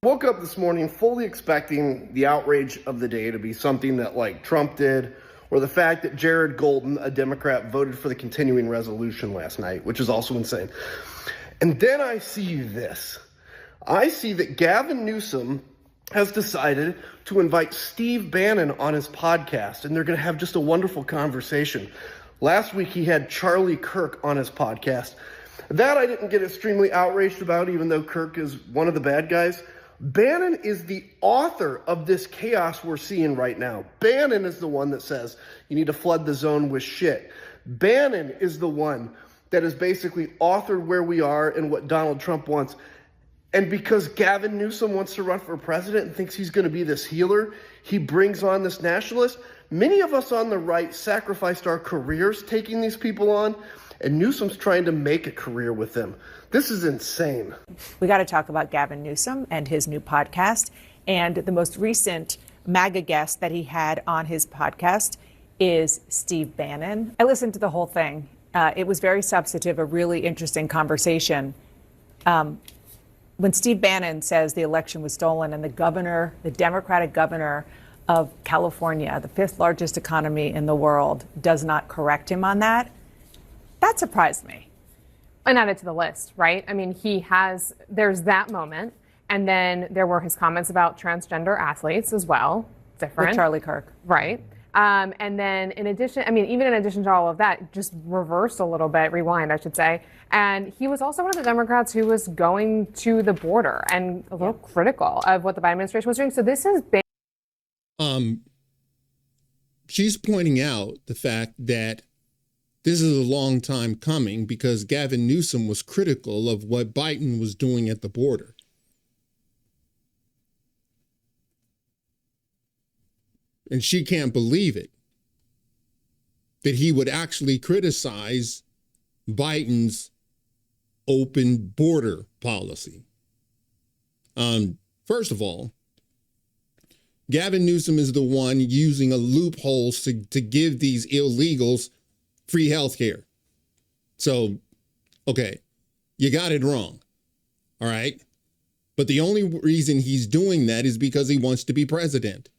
Woke up this morning fully expecting the outrage of the day to be something that like Trump did, or the fact that Jared Golden, a Democrat, voted for the continuing resolution last night, which is also insane. And then I see this. I see that Gavin Newsom has decided to invite Steve Bannon on his podcast, and they're going to have just a wonderful conversation. Last week he had Charlie Kirk on his podcast. That I didn't get extremely outraged about, even though Kirk is one of the bad guys. Bannon is the author of this chaos we're seeing right now. Bannon is the one that says you need to flood the zone with shit. Bannon is the one that has basically authored where we are and what Donald Trump wants. And because Gavin Newsom wants to run for president and thinks he's going to be this healer, he brings on this nationalist. Many of us on the right sacrificed our careers taking these people on, and Newsom's trying to make a career with them. This is insane. We got to talk about Gavin Newsom and his new podcast. And the most recent MAGA guest that he had on his podcast is Steve Bannon. I listened to the whole thing. It was very substantive, a really interesting conversation. When Steve Bannon says the election was stolen and the Democratic governor of California, the fifth largest economy in the world, does not correct him on that, that surprised me. And added to the list, right? I mean, there's that moment. And then there were his comments about transgender athletes as well. Different. With Charlie Kirk. Right. And then even in addition to all of that, just reversed a little bit, rewind, I should say. And he was also one of the Democrats who was going to the border and a little critical of what the Biden administration was doing. So this has been. She's pointing out the fact that this is a long time coming because Gavin Newsom was critical of what Biden was doing at the border. And she can't believe it, that he would actually criticize Biden's open border policy. First of all, Gavin Newsom is the one using a loophole to give these illegals free health care. So, okay, you got it wrong. All right. But the only reason he's doing that is because he wants to be president.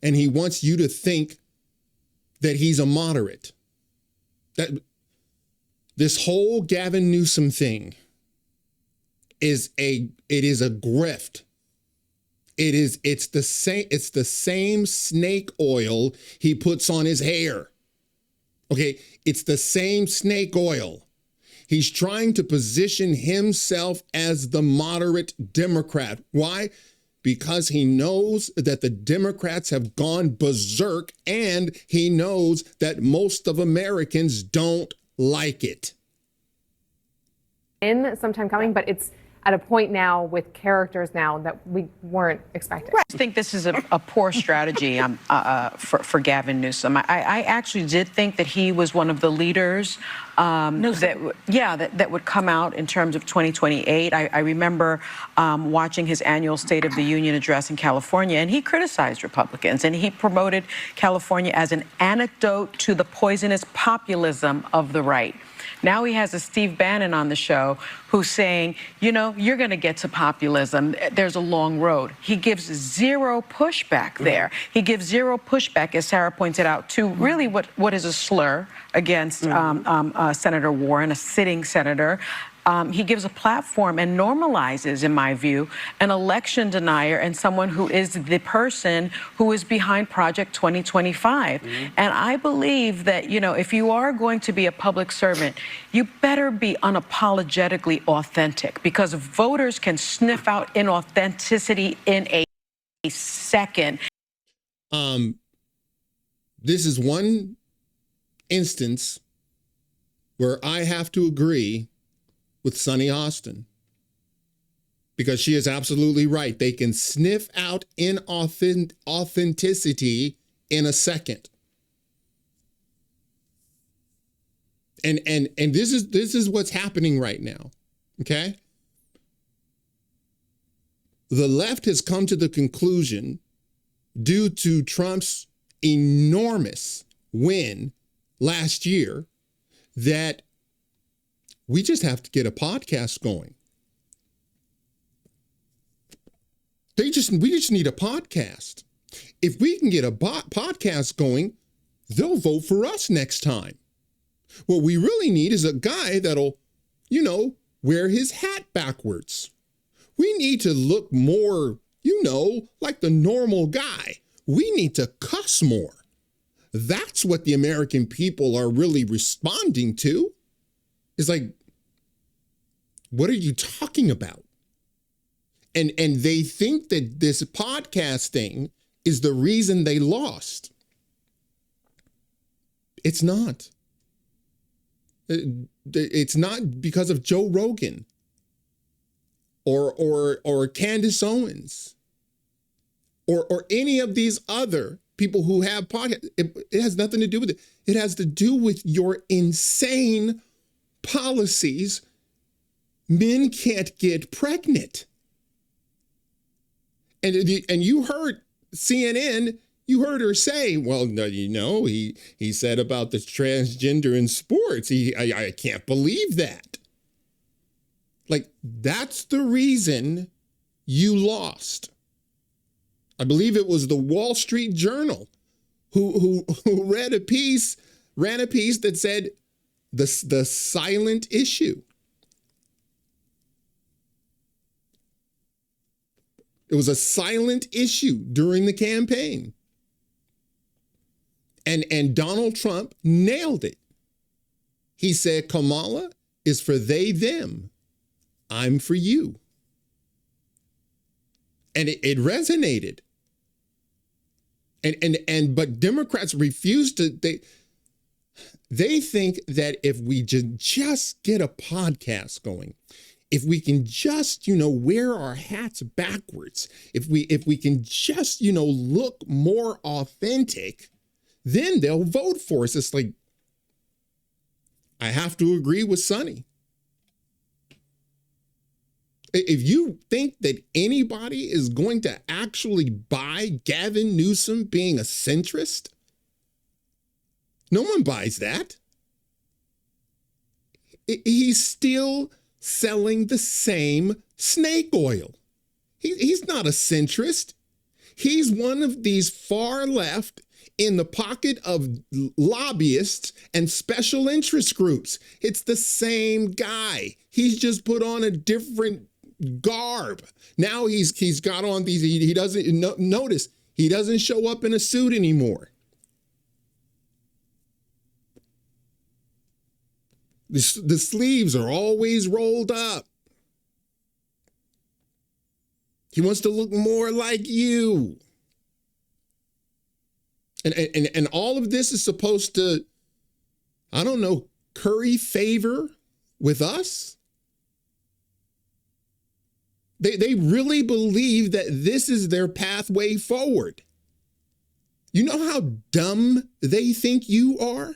And he wants you to think that he's a moderate. That this whole Gavin Newsom thing is a grift. It's the same snake oil he puts on his hair. Okay, it's the same snake oil. He's trying to position himself as the moderate Democrat. Why? Because he knows that the Democrats have gone berserk, and he knows that most of Americans don't like it. In some time coming, but it's at a point now with characters now that we weren't expecting. I think this is a poor strategy for Gavin Newsom. I actually did think that he was one of the leaders that would come out in terms of 2028. I remember watching his annual State of the Union address in California, and he criticized Republicans, and he promoted California as an antidote to the poisonous populism of the right. Now he has a Steve Bannon on the show who's saying, you're going to get to populism. There's a long road. He gives zero pushback there. He gives zero pushback, as Sarah pointed out, to really what is a slur against Senator Warren, a sitting senator. He gives a platform and normalizes, in my view, an election denier and someone who is the person who is behind Project 2025. And I believe that, if you are going to be a public servant, you better be unapologetically authentic, because voters can sniff out inauthenticity in a second. This is one instance where I have to agree with Sunny Austin, because she is absolutely right. They can sniff out inauthenticity in a second. And this is what's happening right now. Okay? The left has come to the conclusion, due to Trump's enormous win last year, that we just have to get a podcast going. We just need a podcast. If we can get a podcast going, they'll vote for us next time. What we really need is a guy that'll, wear his hat backwards. We need to look more, like the normal guy. We need to cuss more. That's what the American people are really responding to. It's like, what are you talking about? And they think that this podcast thing is the reason they lost. It's not. It's not because of Joe Rogan or Candace Owens or any of these other people who have podcasts. It has nothing to do with it. It has to do with your insane policies. Men can't get pregnant. And you heard CNN, you heard her say, well, no, he said about the transgender in sports. I can't believe that. Like, that's the reason you lost. I believe it was the Wall Street Journal who ran a piece that said the silent issue. It was a silent issue during the campaign. And Donald Trump nailed it. He said, Kamala is for they, them. I'm for you. And it resonated. But Democrats refuse to, they think that if we just get a podcast going, if we can just, wear our hats backwards, if we can just, look more authentic, then they'll vote for us. It's like, I have to agree with Sonny. If you think that anybody is going to actually buy Gavin Newsom being a centrist, no one buys that. He's still selling the same snake oil. He's not a centrist. He's one of these far left in the pocket of lobbyists and special interest groups. It's the same guy. He's just put on a different garb. Now he's got on these, he doesn't notice, he doesn't show up in a suit anymore. The sleeves are always rolled up. He wants to look more like you. And all of this is supposed to, I don't know, curry favor with us? They really believe that this is their pathway forward. You know how dumb they think you are?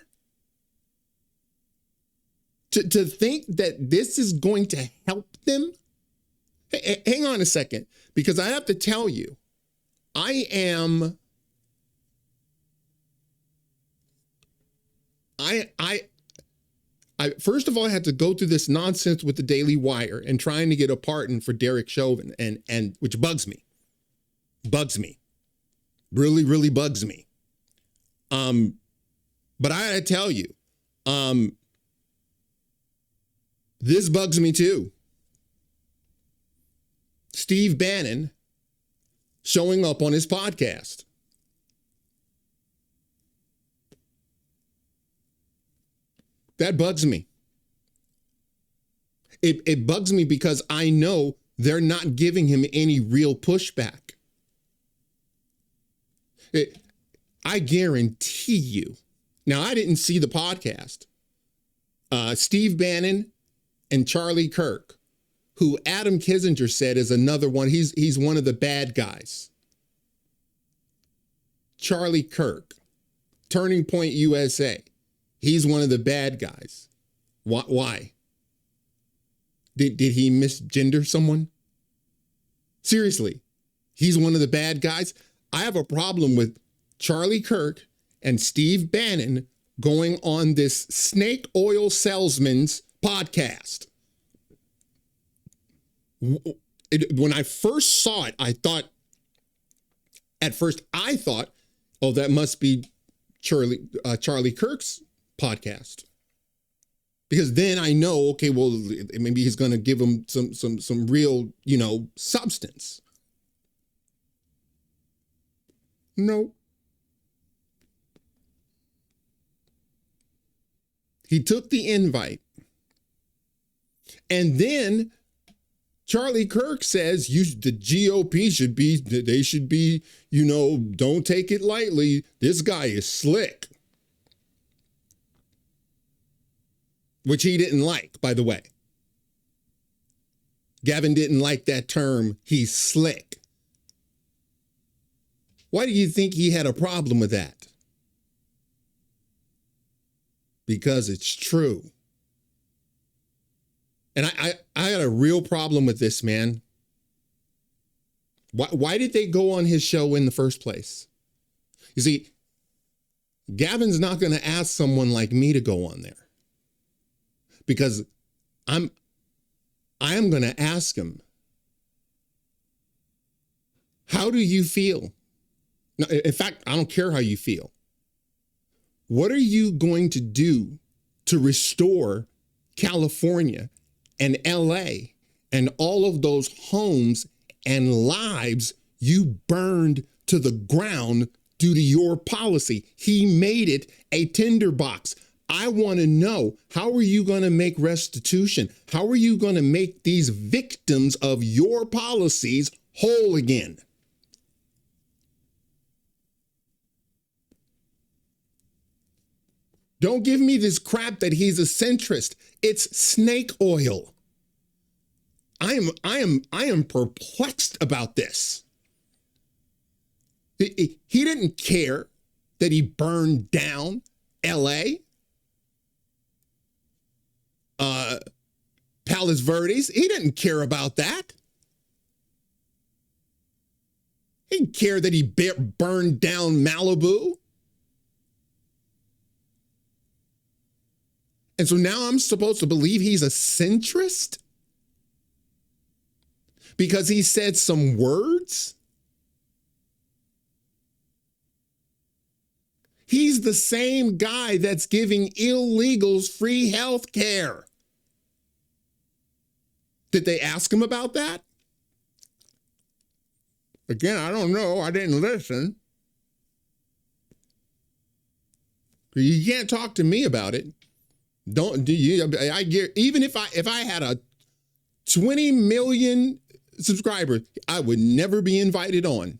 To think that this is going to help them? Hang on a second, because I have to tell you, I first of all, I had to go through this nonsense with the Daily Wire and trying to get a pardon for Derek Chauvin, and which bugs me, really, really bugs me. But I gotta tell you, this bugs me too. Steve Bannon showing up on his podcast. That bugs me. It bugs me because I know they're not giving him any real pushback. I guarantee you. Now, I didn't see the podcast. Steve Bannon and Charlie Kirk, who Adam Kinzinger said is another one. He's one of the bad guys. Charlie Kirk, Turning Point USA. He's one of the bad guys. Why? Did he misgender someone? Seriously, he's one of the bad guys. I have a problem with Charlie Kirk and Steve Bannon going on this snake oil salesman's podcast. when I first saw it, I thought, oh, that must be Charlie Kirk's podcast. Because then I know, okay, well, maybe he's going to give him some real, substance. No. He took the invite. And then Charlie Kirk says the GOP should be, don't take it lightly. This guy is slick. Which he didn't like, by the way. Gavin didn't like that term, he's slick. Why do you think he had a problem with that? Because it's true. And I had a real problem with this, man. Why did they go on his show in the first place? You see, Gavin's not going to ask someone like me to go on there. Because I am going to ask him, how do you feel? No, in fact, I don't care how you feel. What are you going to do to restore California and LA and all of those homes and lives you burned to the ground due to your policy? He made it a tinderbox. I want to know, how are you going to make restitution? How are you going to make these victims of your policies whole again? Don't give me this crap that he's a centrist. It's snake oil. I am perplexed about this. He didn't care that he burned down LA. Palos Verdes, he didn't care about that. He didn't care that he burned down Malibu. And so now I'm supposed to believe he's a centrist? Because he said some words? He's the same guy that's giving illegals free health care. Did they ask him about that? Again, I don't know. I didn't listen. You can't talk to me about it. Even if I had a 20 million subscribers, I would never be invited on.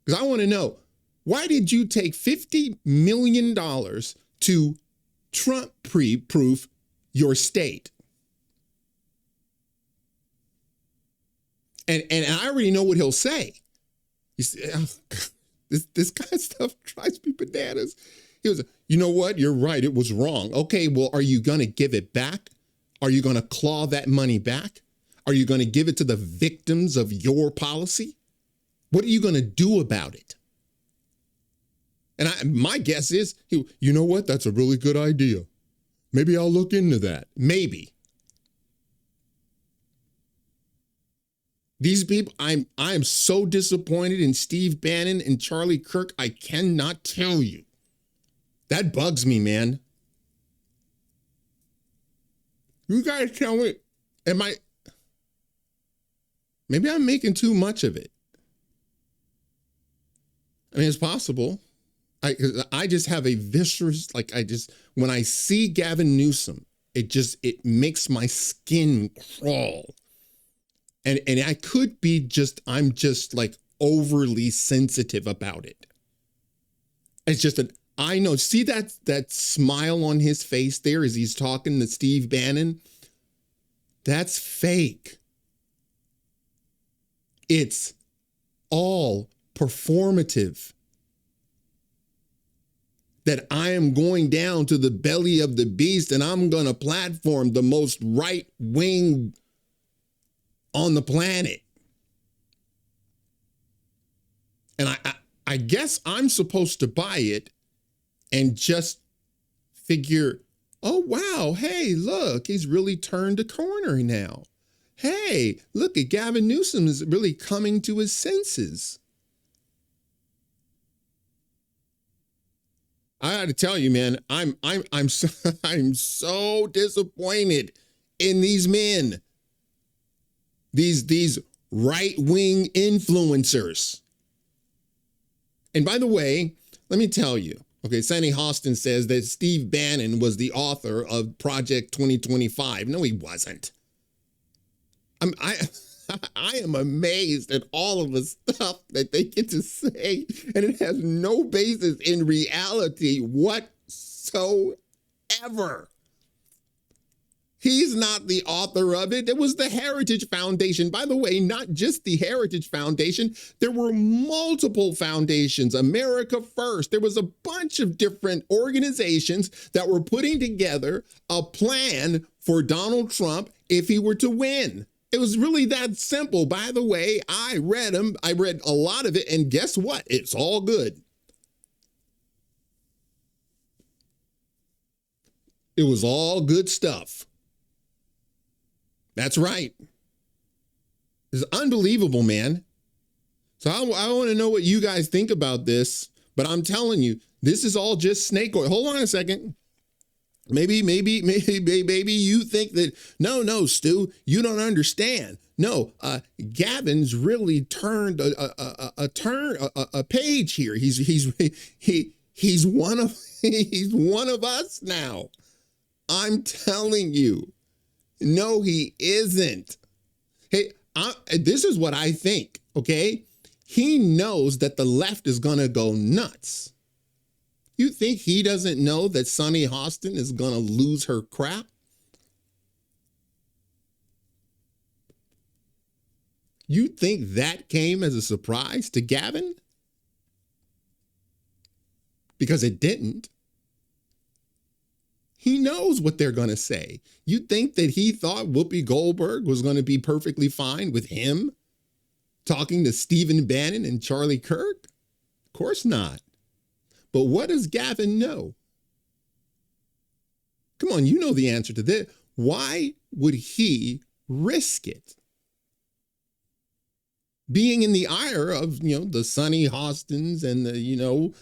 Because I want to know, why did you take $50 million to Trump-proof your state? And I already know what he'll say. You see, this kind of stuff drives me bananas. He was, you know what? You're right. It was wrong. Okay, well, are you going to give it back? Are you going to claw that money back? Are you going to give it to the victims of your policy? What are you going to do about it? And my guess is, you know what? That's a really good idea. Maybe I'll look into that. Maybe. These people, I am so disappointed in Steve Bannon and Charlie Kirk. I cannot tell you. That bugs me, man. You guys tell me, maybe I'm making too much of it. I mean, it's possible. I just have a viscerous, when I see Gavin Newsom, it makes my skin crawl. And I could be I'm just like overly sensitive about it. It's just I know, see that smile on his face there as he's talking to Steve Bannon? That's fake. It's all performative. That I am going down to the belly of the beast and I'm going to platform the most right wing on the planet. And I guess I'm supposed to buy it and just figure, Oh, wow. Hey, look, he's really turned a corner now. Hey, look at Gavin Newsom is really coming to his senses. I got to tell you, man, I'm so disappointed in these men, these right-wing influencers. And by the way, let me tell you, okay, Sunny Hostin says that Steve Bannon was the author of Project 2025. No, he wasn't. I am amazed at all of the stuff that they get to say, and it has no basis in reality whatsoever. He's not the author of it. It was the Heritage Foundation. By the way, not just the Heritage Foundation. There were multiple foundations. America First. There was a bunch of different organizations that were putting together a plan for Donald Trump if he were to win. It was really that simple. By the way, I read them. I read a lot of it, and guess what? It's all good. It was all good stuff. That's right. It's unbelievable, man. So I want to know what you guys think about this, but I'm telling you, this is all just snake oil. Hold on a second. Maybe you think that, no, Stu, you don't understand. No, Gavin's really turned a page here. He's one of us now. I'm telling you. No, he isn't. Hey, this is what I think, okay? He knows that the left is going to go nuts. You think he doesn't know that Sunny Hostin is going to lose her crap? You think that came as a surprise to Gavin? Because it didn't. He knows what they're going to say. You think that he thought Whoopi Goldberg was going to be perfectly fine with him talking to Stephen Bannon and Charlie Kirk? Of course not. But what does Gavin know? Come on, you know the answer to this. Why would he risk it? Being in the ire of, the Sunny Hostins and the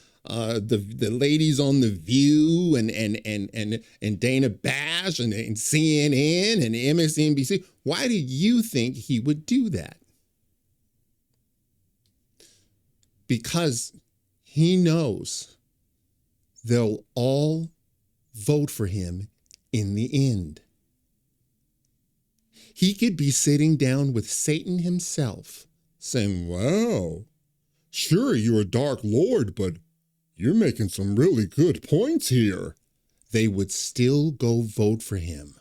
ladies on The View and Dana Bash and CNN and MSNBC. Why do you think he would do that? Because he knows they'll all vote for him in the end. He could be sitting down with Satan himself saying, "Wow, sure, you're a dark lord, but you're making some really good points here." They would still go vote for him.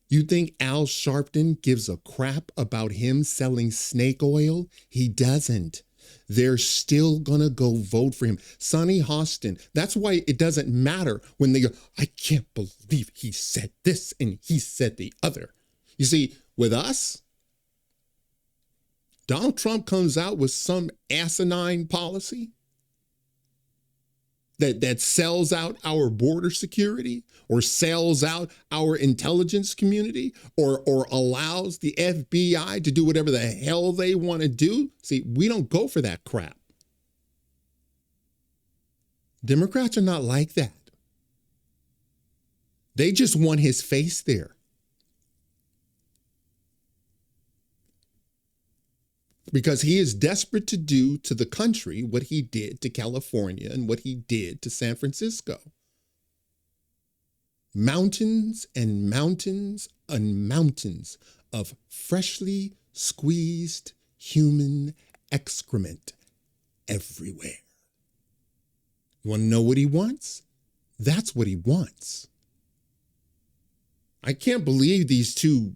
You think Al Sharpton gives a crap about him selling snake oil? He doesn't. They're still going to go vote for him. Sunny Hostin, that's why it doesn't matter when they go, "I can't believe he said this and he said the other." You see, with us, Donald Trump comes out with some asinine policy that sells out our border security or sells out our intelligence community or allows the FBI to do whatever the hell they want to do. See, we don't go for that crap. Democrats are not like that. They just want his face there. Because he is desperate to do to the country what he did to California and what he did to San Francisco. Mountains and mountains and mountains of freshly squeezed human excrement everywhere. You want to know what he wants? That's what he wants. I can't believe these two.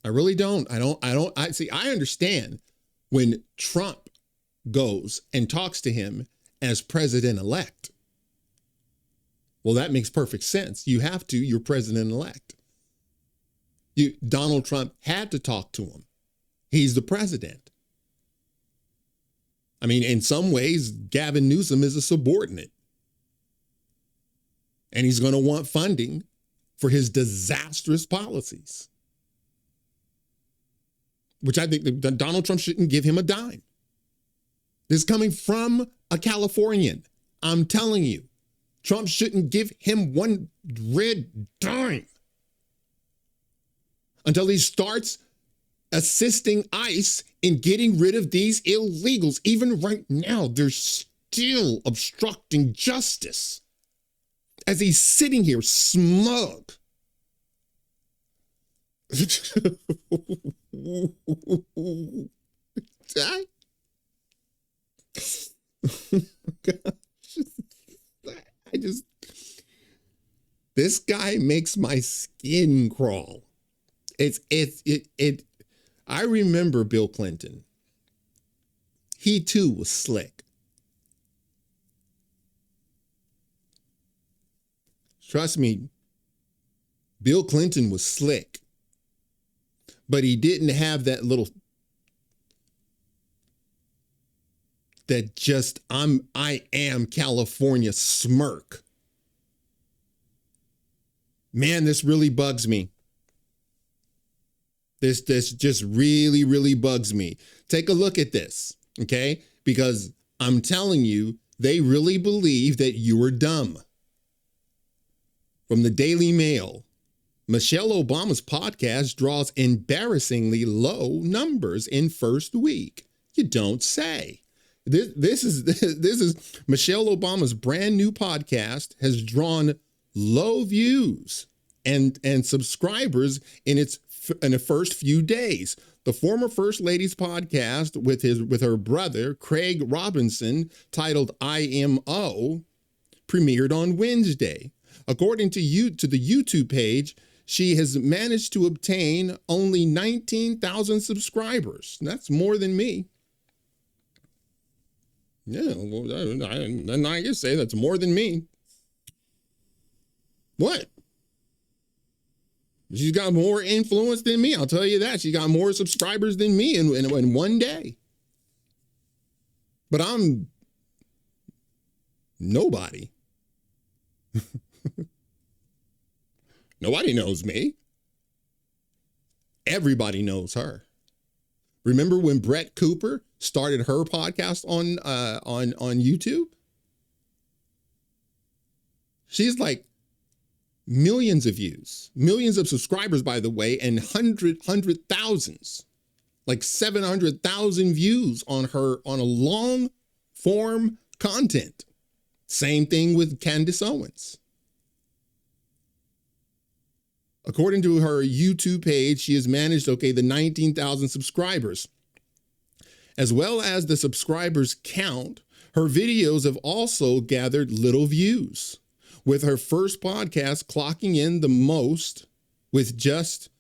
I really don't. I understand when Trump goes and talks to him as president-elect. Well, that makes perfect sense. You have to, you're president-elect. Donald Trump had to talk to him. He's the president. I mean, in some ways, Gavin Newsom is a subordinate. And he's going to want funding for his disastrous policies, which I think that Donald Trump shouldn't give him a dime. This is coming from a Californian. I'm telling you, Trump shouldn't give him one red dime until he starts assisting ICE in getting rid of these illegals. Even right now, they're still obstructing justice as he's sitting here smug. This guy makes my skin crawl. I remember Bill Clinton. He too was slick. Trust me, Bill Clinton was slick, but he didn't have that little, that just I am California smirk. Man, this really bugs me. This just really, really bugs me. Take a look at this, okay? Because I'm telling you, they really believe that you are dumb. From the Daily Mail, Michelle Obama's podcast draws embarrassingly low numbers in first week. You don't say. This is Michelle Obama's brand new podcast has drawn low views and subscribers in the first few days. The former First Lady's podcast with her brother Craig Robinson, titled IMO, premiered on Wednesday. According to the YouTube page, she has managed to obtain only 19,000 subscribers. That's more than me. Yeah, well, I can say that's more than me. What? She's got more influence than me. I'll tell you that. She got more subscribers than me in one day. But I'm nobody. Nobody knows me. Everybody knows her. Remember when Brett Cooper started her podcast on YouTube? She's like millions of views, millions of subscribers, by the way, and hundred thousands, like 700,000 views on a long form content. Same thing with Candace Owens. According to her YouTube page, she has managed, the 19,000 subscribers. As well as the subscribers count, her videos have also gathered little views, with her first podcast clocking in the most with just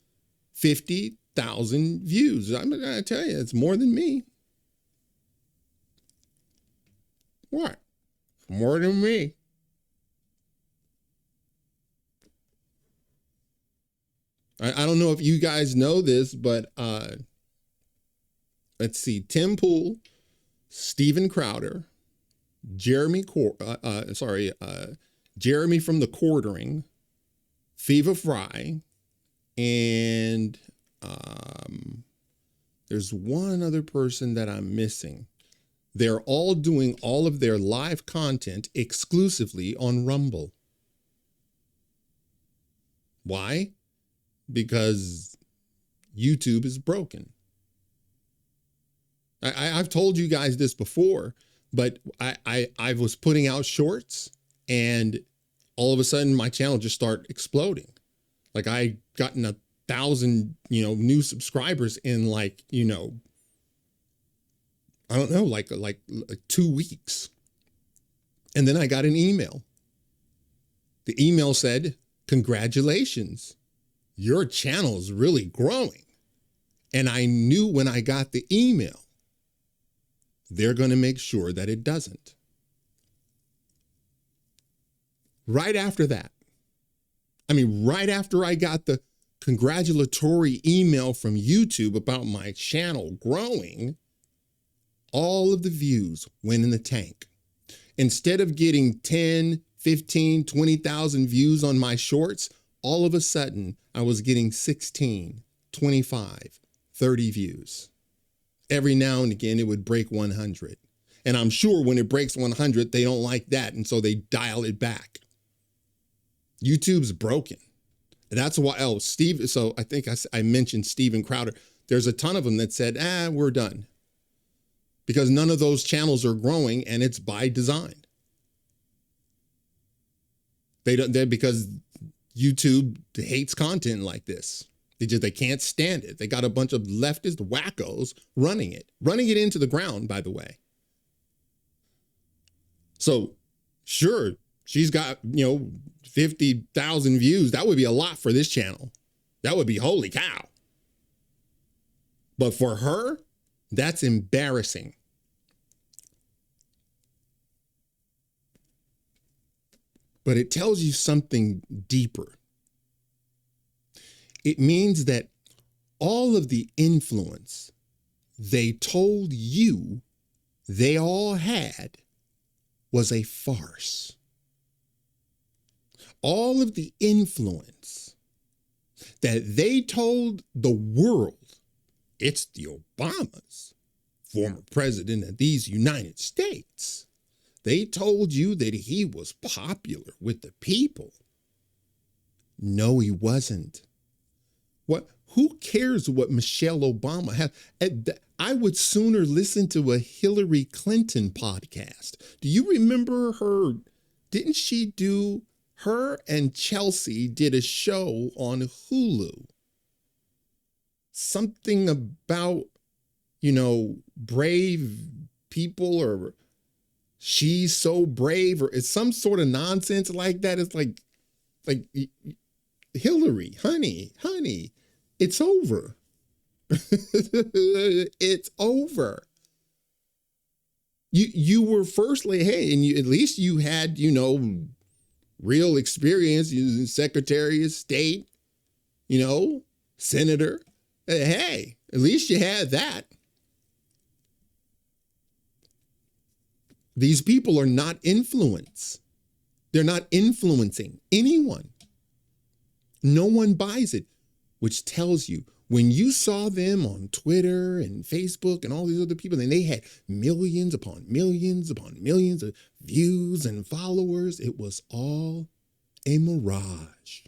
50,000 views. I'm going to tell you, it's more than me. What? More than me. I don't know if you guys know this, but let's see. Tim Pool, Steven Crowder, Jeremy from The Quartering, Thiva Fry, and there's one other person that I'm missing. They're all doing all of their live content exclusively on Rumble. Why? Because YouTube is broken. I've told you guys this before, but I was putting out shorts and all of a sudden my channel just started exploding. Like I gotten 1,000, new subscribers in I don't know, like 2 weeks. And then I got an email. The email said, "Congratulations. Your channel is really growing." And I knew when I got the email, they're going to make sure that it doesn't. Right after that, right after I got the congratulatory email from YouTube about my channel growing, all of the views went in the tank. Instead of getting 10, 15, 20,000 views on my shorts, all of a sudden I was getting 16, 25, 30 views. Every now and again, it would break 100. And I'm sure when it breaks 100, they don't like that. And so they dial it back. YouTube's broken. That's why, Steve, so I think I mentioned Steven Crowder. There's a ton of them that said, we're done. Because none of those channels are growing, and it's by design. Because YouTube hates content like this. They can't stand it. They got a bunch of leftist wackos running it into the ground, by the way. So sure, she's got, 50,000 views. That would be a lot for this channel. That would be holy cow. But for her, that's embarrassing. But it tells you something deeper. It means that all of the influence they told you they all had was a farce. All of the influence that they told the world, it's the Obamas, former president of these United States. They told you that he was popular with the people. No, he wasn't. Who cares what Michelle Obama has? I would sooner listen to a Hillary Clinton podcast. Do you remember her? Didn't she do, her and Chelsea did a show on Hulu? Something about, brave people, or she's so brave, or it's some sort of nonsense like that. It's like Hillary, honey, it's over. It's over. You were firstly, hey, and at least you had, real experience. You was Secretary of State, Senator. Hey, at least you had that. These people are not influence. They're not influencing anyone. No one buys it, which tells you when you saw them on Twitter and Facebook and all these other people, and they had millions upon millions upon millions of views and followers, it was all a mirage.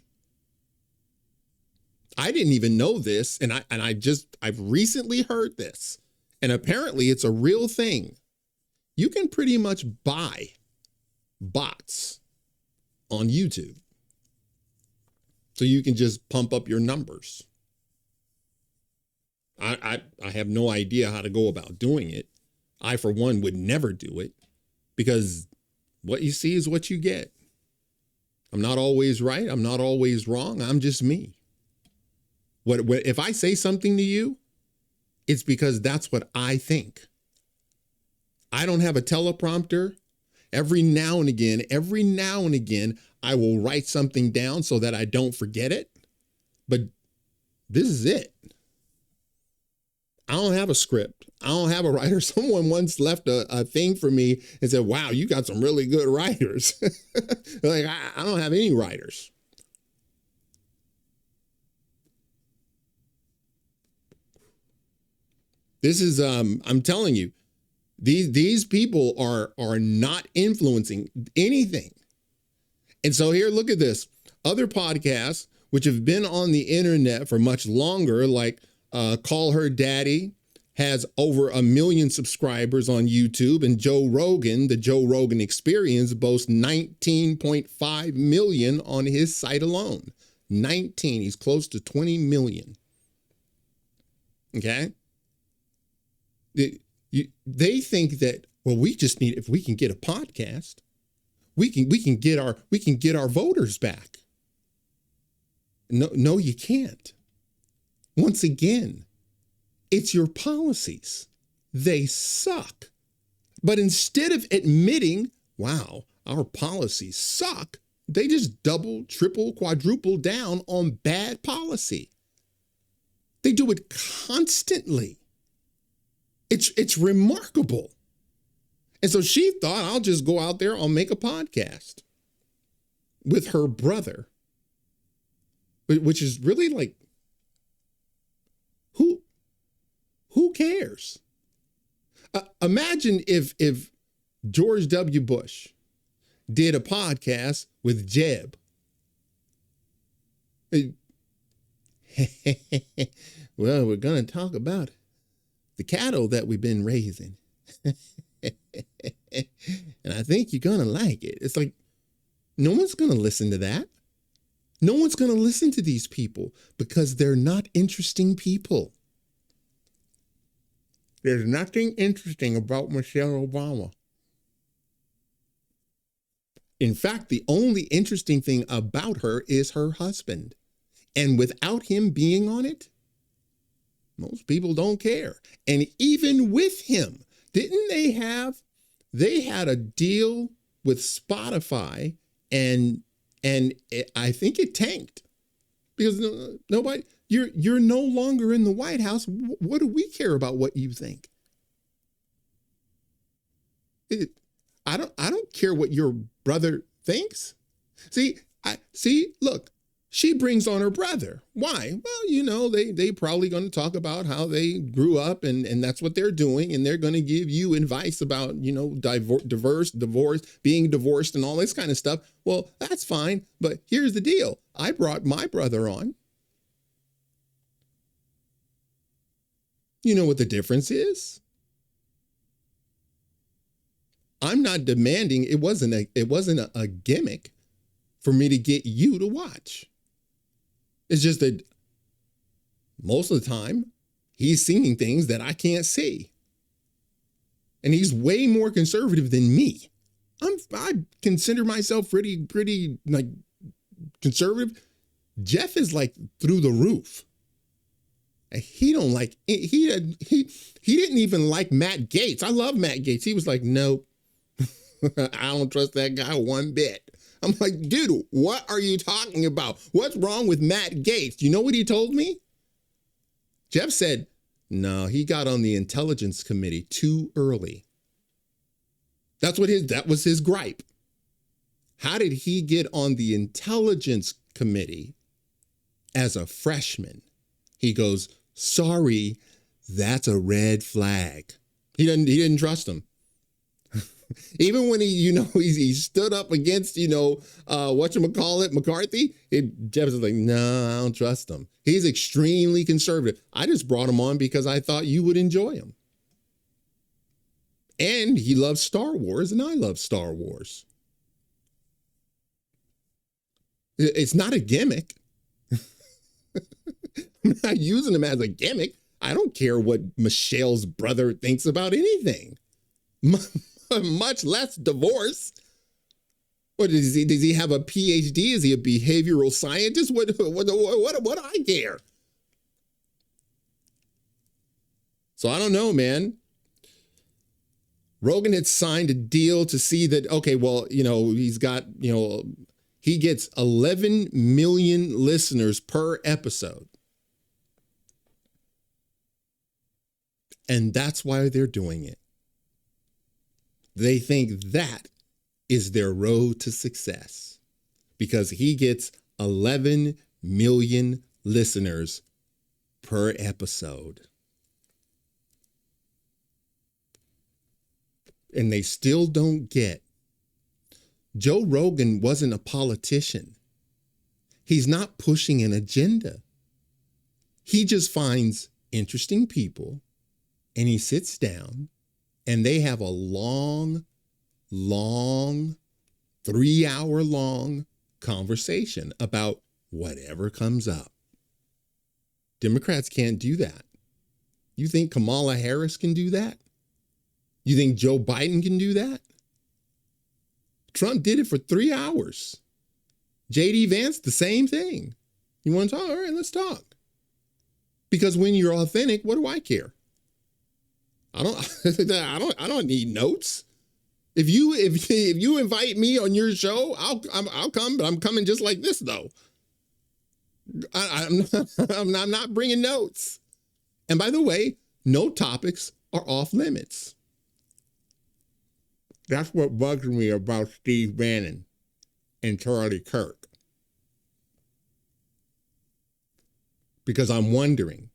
I didn't even know this, and I've recently heard this, and apparently it's a real thing. You can pretty much buy bots on YouTube. So you can just pump up your numbers. I have no idea how to go about doing it. I, for one, would never do it, because what you see is what you get. I'm not always right. I'm not always wrong. I'm just me. If I say something to you, it's because that's what I think. I don't have a teleprompter. Every now and again, I will write something down so that I don't forget it. But this is it. I don't have a script. I don't have a writer. Someone once left a thing for me and said, wow, you got some really good writers. Like, I don't have any writers. This is, I'm telling you, these people are not influencing anything. And so here, look at this. Other podcasts, which have been on the internet for much longer, like Call Her Daddy, has over 1 million subscribers on YouTube. And Joe Rogan, the Joe Rogan Experience, boasts 19.5 million on his site alone. 19. He's close to 20 million. Okay? They think that, well, we just need, if we can get a podcast, we can get our voters back. No, you can't. Once again, it's your policies. They suck. But instead of admitting, wow, our policies suck, they just double, triple, quadruple down on bad policy. They do it constantly. It's remarkable. And so she thought, I'll just go out there, I'll make a podcast. with her brother, which is really like, who cares? Imagine if George W. Bush did a podcast with Jeb. Well, we're going to talk about the cattle that we've been raising. And I think you're going to like it. It's like, no one's going to listen to that. No one's going to listen to these people because they're not interesting people. There's nothing interesting about Michelle Obama. In fact, the only interesting thing about her is her husband. And without him being on it, most people don't care. And even with him, didn't they had a deal with Spotify and I think it tanked because nobody, you're no longer in the White House. What do we care about what you think? I don't care what your brother thinks. Look, she brings on her brother. Why? Well, they probably going to talk about how they grew up and that's what they're doing. And they're going to give you advice about, divorce, being divorced and all this kind of stuff. Well, that's fine. But here's the deal. I brought my brother on. You know what the difference is? I'm not demanding, it wasn't a gimmick for me to get you to watch. It's just that most of the time he's seeing things that I can't see. And he's way more conservative than me. I consider myself pretty like conservative. Jeff is like through the roof. He don't like, he didn't even like Matt Gaetz. I love Matt Gaetz. He was like, nope, I don't trust that guy one bit. I'm like, dude, what are you talking about? What's wrong with Matt Gaetz? You know what he told me? Jeff said, no, he got on the intelligence committee too early. That was his gripe. How did he get on the intelligence committee as a freshman? He goes, sorry, that's a red flag. He didn't trust him. Even when he stood up against, McCarthy, Jeff was like, no, I don't trust him. He's extremely conservative. I just brought him on because I thought you would enjoy him. And he loves Star Wars, and I love Star Wars. It's not a gimmick. I'm not using him as a gimmick. I don't care what Michelle's brother thinks about anything. Much less divorce. What does he have a PhD? Is he a behavioral scientist? What do I care? So I don't know, man. Rogan had signed a deal to see that, okay, well, he's got, he gets 11 million listeners per episode. And that's why they're doing it. They think that is their road to success because he gets 11 million listeners per episode. And they still don't get. Joe Rogan wasn't a politician. He's not pushing an agenda. He just finds interesting people and he sits down and they have a long 3-hour-long conversation about whatever comes up. Democrats can't do that. You think Kamala Harris can do that? You think Joe Biden can do that? Trump did it for 3 hours. J.D. Vance, the same thing. You want to talk? All right, let's talk. Because when you're authentic, what do I care? I don't need notes. If you invite me on your show, I'll come, but I'm coming just like this though. I'm not bringing notes. And by the way, no topics are off limits. That's what bugs me about Steve Bannon. and Charlie Kirk. Because I'm wondering,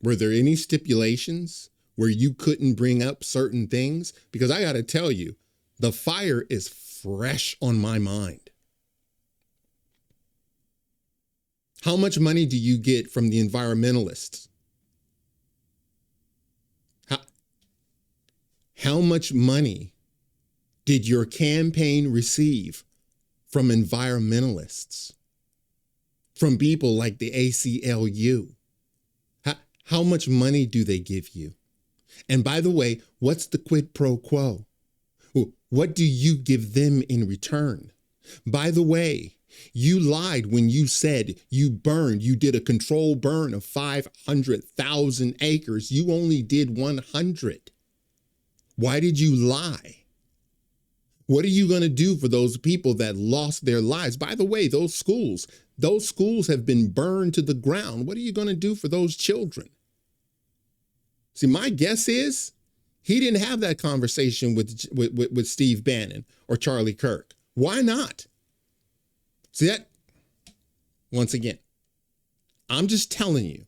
were there any stipulations where you couldn't bring up certain things? Because I got to tell you, the fire is fresh on my mind. How much money do you get from the environmentalists? How much money did your campaign receive from environmentalists? From people like the ACLU? How much money do they give you? And by the way, what's the quid pro quo? What do you give them in return? By the way, you lied when you said you did a controlled burn of 500,000 acres. You only did 100. Why did you lie? What are you going to do for those people that lost their lives? By the way, those schools have been burned to the ground. What are you going to do for those children? See, my guess is he didn't have that conversation with Steve Bannon or Charlie Kirk. Why not? See that? Once again, I'm just telling you,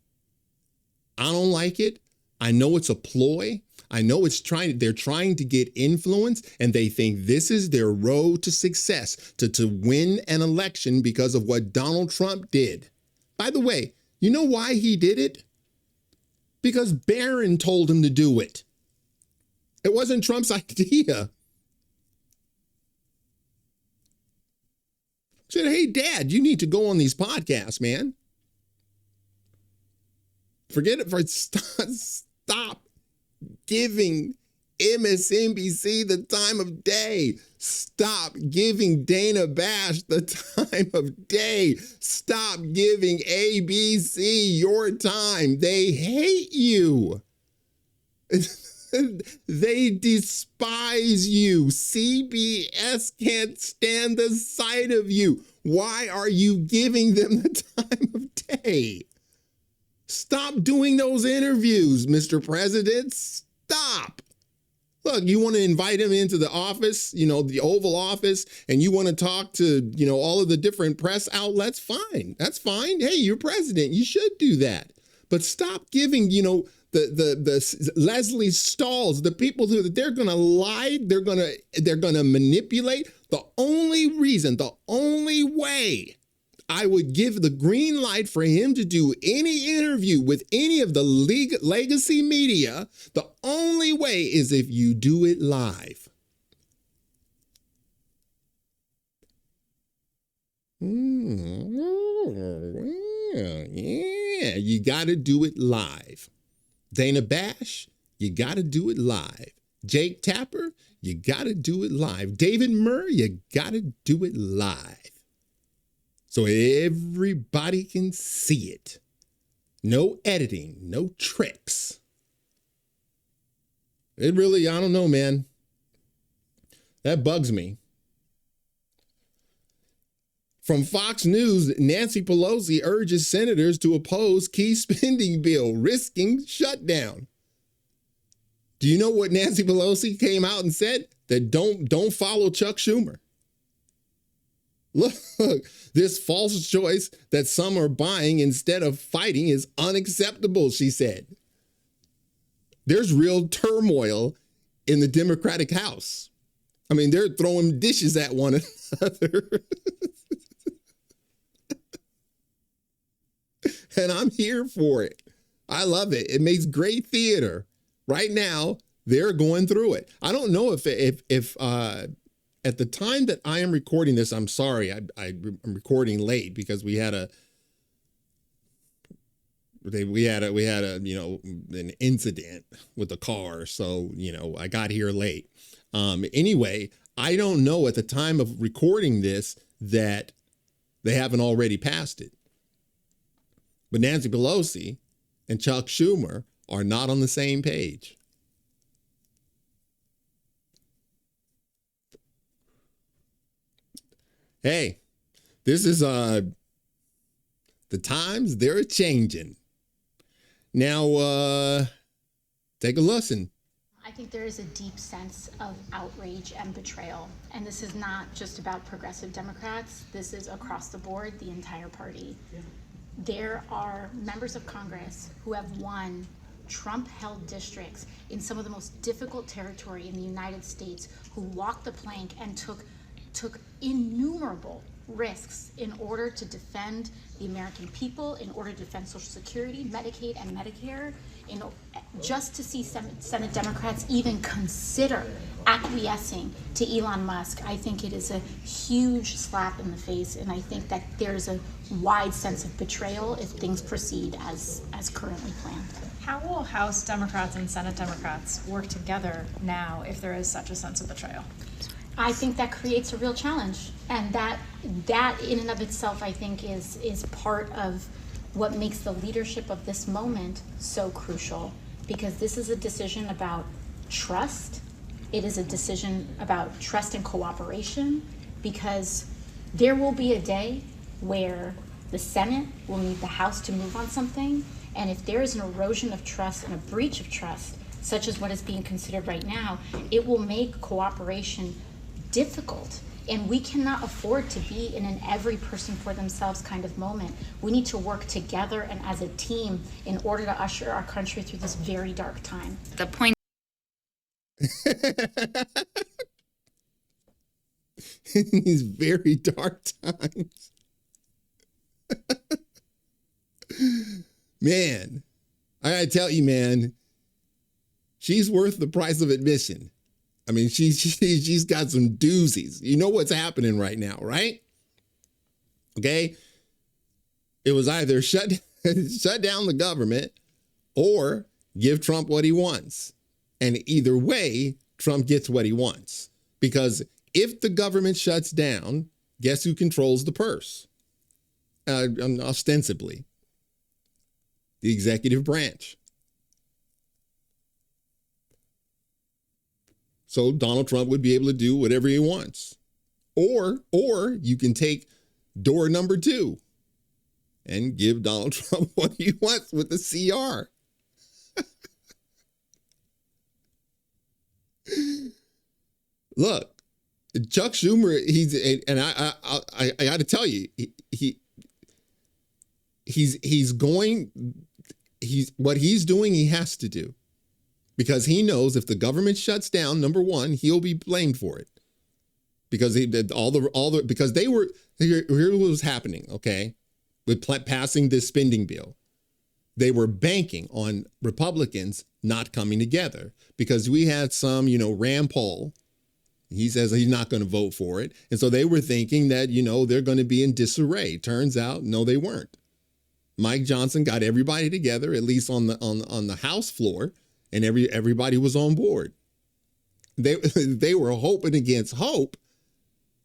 I don't like it. I know it's a ploy. I know they're trying to get influence, and they think this is their road to success, to win an election because of what Donald Trump did. By the way, you know why he did it? Because Barron told him to do it. It wasn't Trump's idea. He said, hey, Dad, you need to go on these podcasts, man. Forget it. Stop giving MSNBC the time of day. Stop giving Dana Bash the time of day. Stop giving ABC your time. They hate you. They despise you. CBS can't stand the sight of you. Why are you giving them the time of day? Stop doing those interviews, Mr. President. Stop. Look, you want to invite him into the office, the Oval Office, and you want to talk to, all of the different press outlets? Fine. That's fine. Hey, you're president. You should do that. But stop giving, the Leslie Stalls, the people who they're going to lie, they're going to manipulate. The only way I would give the green light for him to do any interview with any of the legacy media, the only way is if you do it live. Yeah, you got to do it live. Dana Bash, you got to do it live. Jake Tapper, you got to do it live. David Murray, you got to do it live. So everybody can see it. No editing, no tricks. It really, I don't know, man. That bugs me. From Fox News, Nancy Pelosi urges senators to oppose key spending bill, risking shutdown. Do you know what Nancy Pelosi came out and said? That don't follow Chuck Schumer. Look, this false choice that some are buying instead of fighting is unacceptable, she said. There's real turmoil in the Democratic House. I mean, they're throwing dishes at one another. And I'm here for it. I love it. It makes great theater. Right now, they're going through it. I don't know if at the time that I am recording this, I'm sorry, I'm recording late because we had an incident with the car. So, I got here late. Anyway, I don't know at the time of recording this that they haven't already passed it. But Nancy Pelosi and Chuck Schumer are not on the same page. Hey, this is the times, they're changing. Now, take a listen. I think there is a deep sense of outrage and betrayal. And this is not just about progressive Democrats. This is across the board, the entire party. There are members of Congress who have won Trump-held districts in some of the most difficult territory in the United States, who walked the plank and took innumerable risks in order to defend the American people, in order to defend Social Security, Medicaid, and Medicare. Just to see Senate Democrats even consider acquiescing to Elon Musk, I think it is a huge slap in the face, and I think that there's a wide sense of betrayal if things proceed as currently planned. How will House Democrats and Senate Democrats work together now if there is such a sense of betrayal? I think that creates a real challenge, and that in and of itself, I think, is part of what makes the leadership of this moment so crucial, because this is a decision about trust. It is a decision about trust and cooperation, because there will be a day where the Senate will need the House to move on something, and if there is an erosion of trust and a breach of trust, such as what is being considered right now, it will make cooperation difficult. And we cannot afford to be in an every person for themselves kind of moment. We need to work together and as a team in order to usher our country through this very dark time. The point. In these very dark times. Man, I gotta tell you, man, she's worth the price of admission. I mean, she's got some doozies. You know what's happening right now, right? Okay. It was either shut down the government or give Trump what he wants. And either way, Trump gets what he wants. Because if the government shuts down, guess who controls the purse? Ostensibly, the executive branch. So Donald Trump would be able to do whatever he wants. Or you can take door number 2 and give Donald Trump what he wants with the CR. Look, Chuck Schumer, I got to tell you, what he's doing, he has to do. Because he knows if the government shuts down, number one, he'll be blamed for it. Because because they were, here what was happening, okay, with passing this spending bill. They were banking on Republicans not coming together because we had some, Rand Paul. He says he's not going to vote for it. And so they were thinking that, they're going to be in disarray. Turns out, no, they weren't. Mike Johnson got everybody together, at least on the House floor, and everybody was on board. They were hoping against hope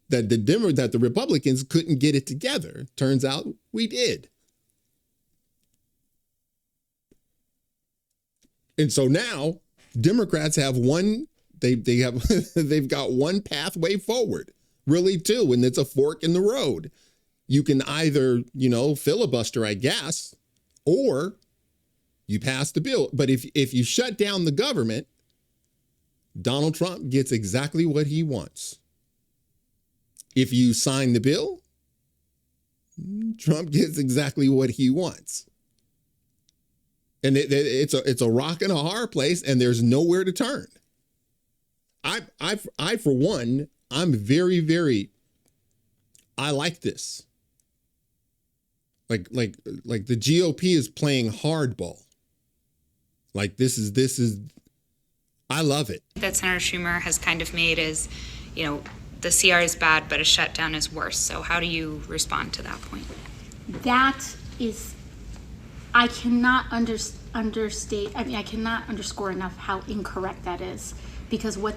that the Republicans couldn't get it together. Turns out we did. And so now Democrats have they've got one pathway forward, really two, and it's a fork in the road. You can either, filibuster, I guess, or you pass the bill. But if you shut down the government, Donald Trump gets exactly what he wants. If you sign the bill, Trump gets exactly what he wants. And it's a rock and a hard place, and there's nowhere to turn. I for one, I'm very, very, I like this. Like the GOP is playing hardball. Like this is, I love it. That Senator Schumer has kind of made is, the CR is bad, but a shutdown is worse. So how do you respond to that point? That is, I cannot understate, I cannot underscore enough how incorrect that is. Because what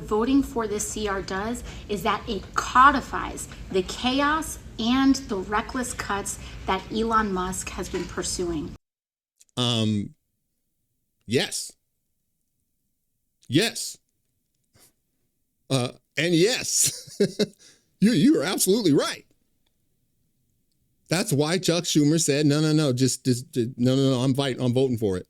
voting for this CR does is that it codifies the chaos and the reckless cuts that Elon Musk has been pursuing. Yes. Yes. And yes, you are absolutely right. That's why Chuck Schumer said, no, I'm voting for it.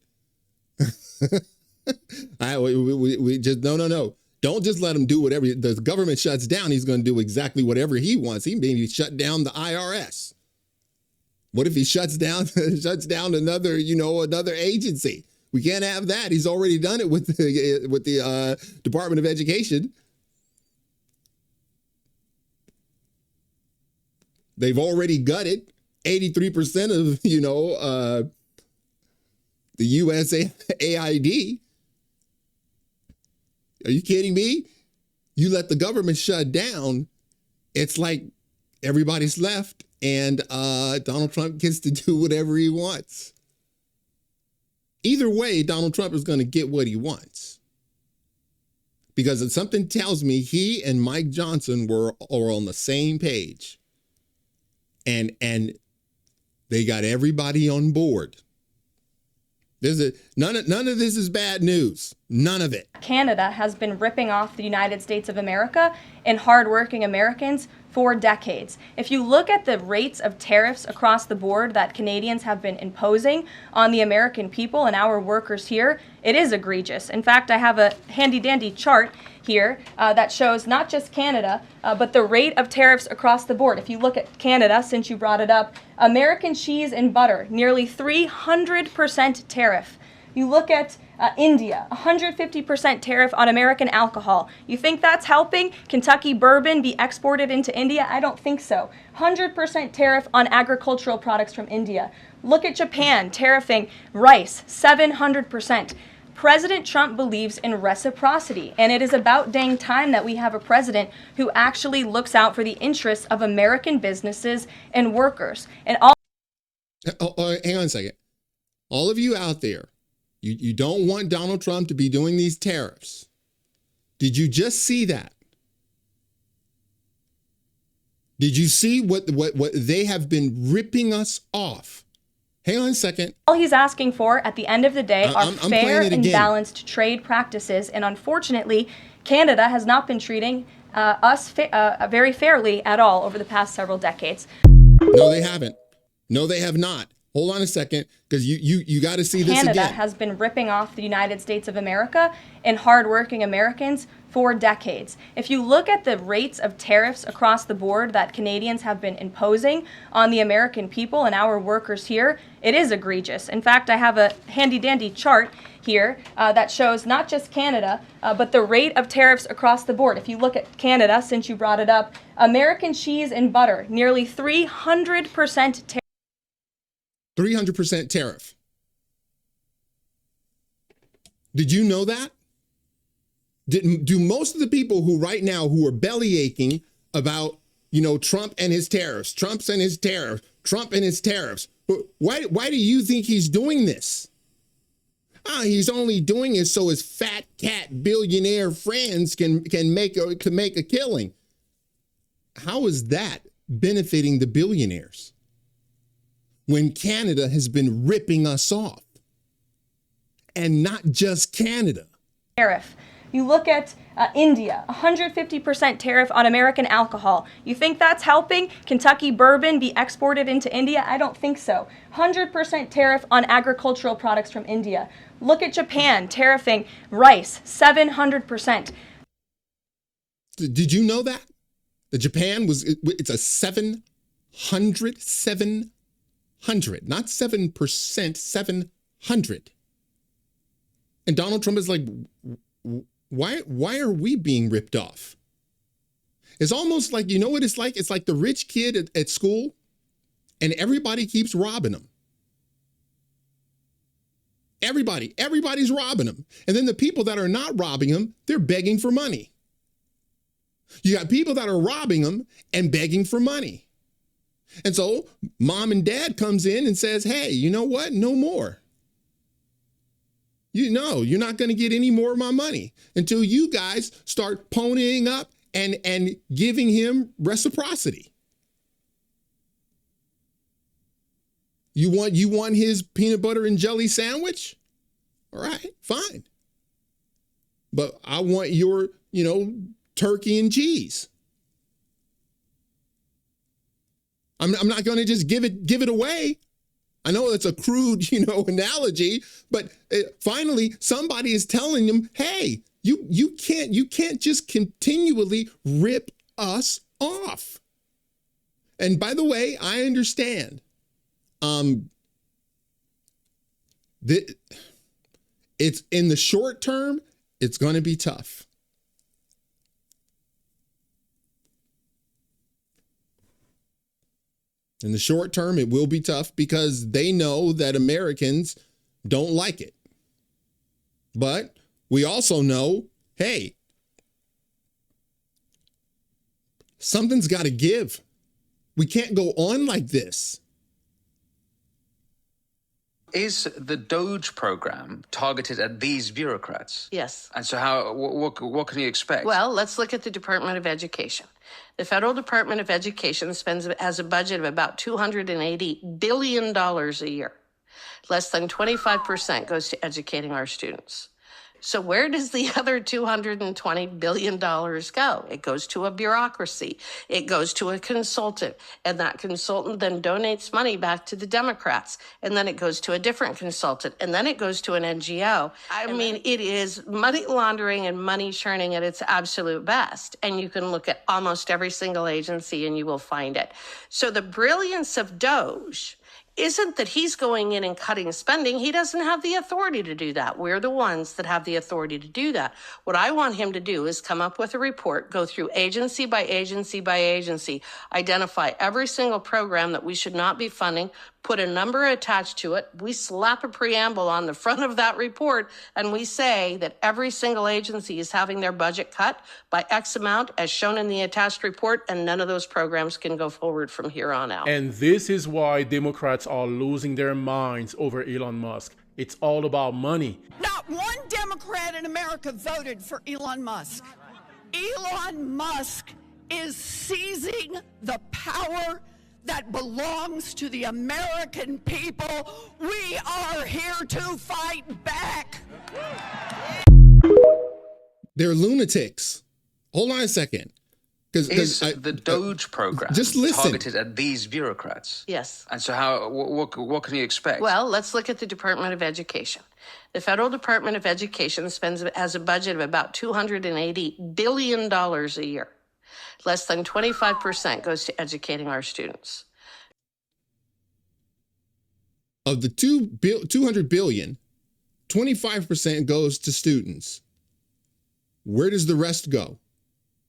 We just no. Don't just let him do whatever. The government shuts down. He's going to do exactly whatever he wants. He maybe shut down the IRS. What if he shuts down another agency? We can't have that. He's already done it with the Department of Education. They've already gutted 83% of the U.S. AID. Are you kidding me? You let the government shut down, it's like everybody's left, and Donald Trump gets to do whatever he wants. Either way, Donald Trump is going to get what he wants. Because something tells me he and Mike Johnson are on the same page. And they got everybody on board. None of this is bad news. None of it. Canada has been ripping off the United States of America and hardworking Americans for decades. If you look at the rates of tariffs across the board that Canadians have been imposing on the American people and our workers here, it is egregious. In fact, I have a handy-dandy chart here that shows not just Canada, but the rate of tariffs across the board. If you look at Canada, since you brought it up, American cheese and butter, nearly 300% tariff. You look at India, 150% tariff on American alcohol. You think that's helping Kentucky bourbon be exported into India? I don't think so. 100% tariff on agricultural products from India. Look at Japan, tariffing rice, 700%. President Trump believes in reciprocity, and it is about dang time that we have a president who actually looks out for the interests of American businesses and workers. And all. Hang on a second. All of you out there, you don't want Donald Trump to be doing these tariffs. Did you just see that? Did you see what they have been ripping us off? Hang on a second. All he's asking for at the end of the day are I'm fair and again. balanced trade practices. And unfortunately, Canada has not been treating us very fairly at all over the past several decades. No, they haven't. No, they have not. Hold on a second, because you got to see this again. Canada has been ripping off the United States of America and hardworking Americans for decades. If you look at the rates of tariffs across the board that Canadians have been imposing on the American people and our workers here, it is egregious. In fact, I have a handy-dandy chart here that shows not just Canada, but the rate of tariffs across the board. If you look at Canada, since you brought it up, American cheese and butter, nearly 300% tariff. 300% tariff. Did you know that? Do most of the people who right now who are belly aching about, Trump and his tariffs, Trump and his tariffs, why do you think he's doing this? He's only doing it so his fat cat billionaire friends can make a killing. How is that benefiting the billionaires when Canada has been ripping us off? And not just Canada. Tariff. You look at India, 150% tariff on American alcohol. You think that's helping Kentucky bourbon be exported into India? I don't think so. 100% tariff on agricultural products from India. Look at Japan, tariffing rice, 700%. Did you know that? That Japan it's a 700, not 7%, 700. And Donald Trump is like, why are we being ripped off? It's almost like, you know what it's like? It's like the rich kid at school and everybody keeps robbing them. Everybody's robbing them. And then the people that are not robbing them, they're begging for money. You got people that are robbing them and begging for money. And so mom and dad comes in and says, hey, you know what? No more. You're not going to get any more of my money until you guys start ponying up and giving him reciprocity. You want his peanut butter and jelly sandwich? All right, fine. But I want your, turkey and cheese. I'm not going to just give it away. I know it's a crude, analogy, but finally somebody is telling them, hey, you can't just continually rip us off. And by the way, I understand. It's in the short term, it's going to be tough. In the short term, it will be tough because they know that Americans don't like it. But we also know, hey, something's got to give. We can't go on like this. Is the Doge program targeted at these bureaucrats? Yes. And so what can you expect? Well, let's look at the Department of Education. The federal Department of Education has a budget of about $280 billion a year. Less than 25% goes to educating our students. So where does the other $220 billion go? It goes to a bureaucracy. It goes to a consultant. And that consultant then donates money back to the Democrats. And then it goes to a different consultant. And then it goes to an NGO. I mean, it is money laundering and money churning at its absolute best. And you can look at almost every single agency and you will find it. So the brilliance of Doge isn't that he's going in and cutting spending. He doesn't have the authority to do that. We're the ones that have the authority to do that. What I want him to do is come up with a report, go through agency by agency by agency, identify every single program that we should not be funding, put a number attached to it. We slap a preamble on the front of that report, and we say that every single agency is having their budget cut by X amount as shown in the attached report, and none of those programs can go forward from here on out. And this is why Democrats are losing their minds over Elon Musk. It's all about money. Not one Democrat in America voted for Elon Musk. Elon Musk is seizing the power that belongs to the American people. We are here to fight back. They're lunatics. Hold on a second. Is the Doge program just listen. targeted at these bureaucrats? Yes. And so what can you expect? Well, let's look at the Department of Education. The federal Department of Education has a budget of about $280 billion a year. Less than 25% goes to educating our students. Of the $200 billion, 25% goes to students. Where does the rest go?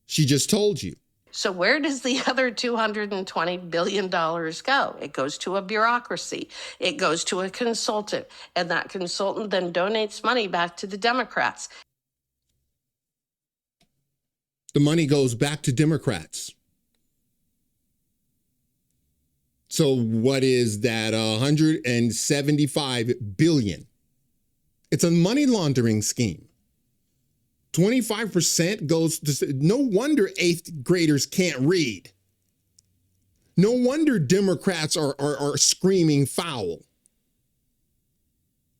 She just told you. So where does the other $220 billion go? It goes to a bureaucracy. It goes to a consultant. And that consultant then donates money back to the Democrats. The money goes back to Democrats. So what is that? 175 billion. It's a money laundering scheme. 25% goes to, no wonder 8th graders can't read. No wonder Democrats are screaming foul.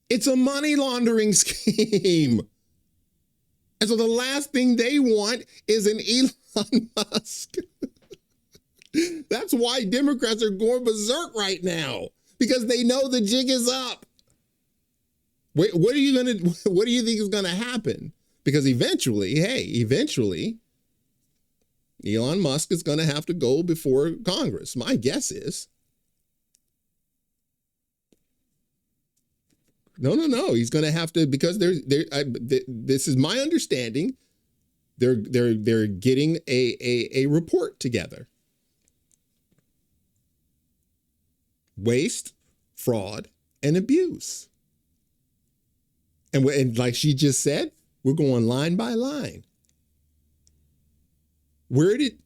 It's a money laundering scheme. And so the last thing they want is an Elon Musk. That's why Democrats are going berserk right now, because they know the jig is up. Wait, what do you think is gonna happen? Because eventually, Elon Musk is gonna have to go before Congress. My guess is. No. He's going to have to, because this is my understanding. They're getting a report together. Waste, fraud, and abuse. And like she just said, we're going line by line. Where did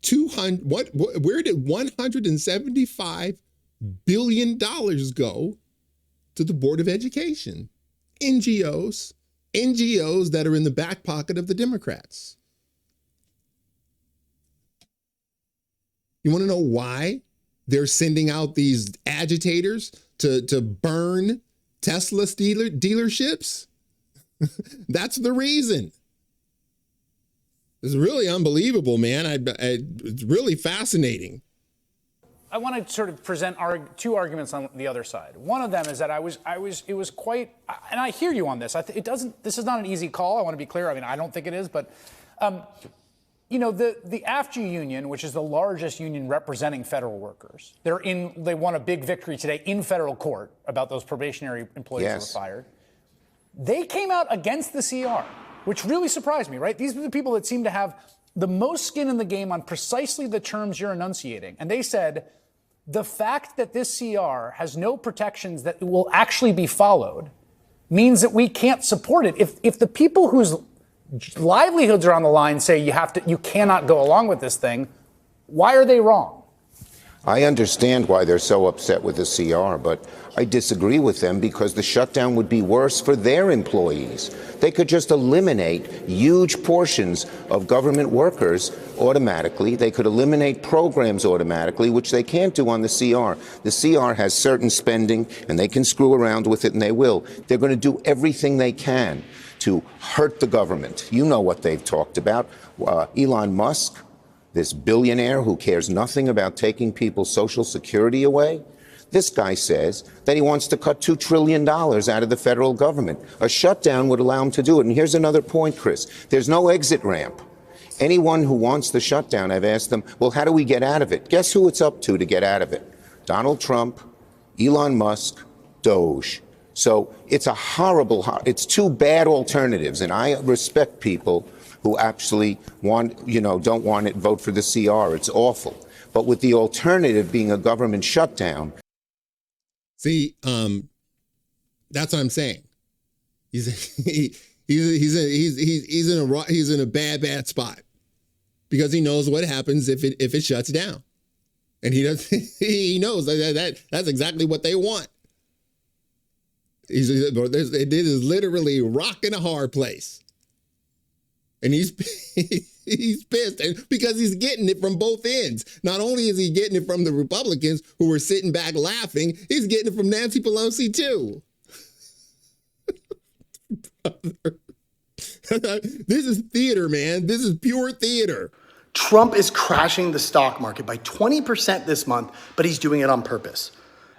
$175 billion go to the Board of Education? NGOs that are in the back pocket of the Democrats. You want to know why they're sending out these agitators to burn Tesla dealerships? That's the reason. It's really unbelievable, man. It's really fascinating. I want to sort of present two arguments on the other side. One of them is that it was quite, and I hear you on this. This is not an easy call. I want to be clear. I mean, I don't think it is, but, you know, the AFG union, which is the largest union representing federal workers, they won a big victory today in federal court about those probationary employees who were fired. They came out against the CR, which really surprised me, right? These are the people that seem to have the most skin in the game on precisely the terms you're enunciating. And they said, the fact that this CR has no protections that will actually be followed means that we can't support it. If the people whose livelihoods are on the line say you cannot go along with this thing, why are they wrong? I understand why they're so upset with the CR, but I disagree with them because the shutdown would be worse for their employees. They could just eliminate huge portions of government workers automatically. They could eliminate programs automatically, which they can't do on the CR. The CR has certain spending, and they can screw around with it, and they will. They're going to do everything they can to hurt the government. You know what they've talked about. Elon Musk, this billionaire who cares nothing about taking people's Social Security away, this guy says that he wants to cut $2 trillion out of the federal government. A shutdown would allow him to do it. And here's another point, Chris. There's no exit ramp. Anyone who wants the shutdown, I've asked them, well, how do we get out of it? Guess who it's up to get out of it? Donald Trump, Elon Musk, Doge. So it's it's two bad alternatives. And I respect people who actually don't want it, vote for the CR. It's awful. But with the alternative being a government shutdown. See, that's what I'm saying. He's in a bad spot because he knows what happens if it shuts down, and he knows that's exactly what they want. It is literally a rock in a hard place. And he's pissed because he's getting it from both ends. Not only is he getting it from the Republicans who were sitting back laughing, he's getting it from Nancy Pelosi too. This is theater, man. This is pure theater. Trump is crashing the stock market by 20% this month, but he's doing it on purpose.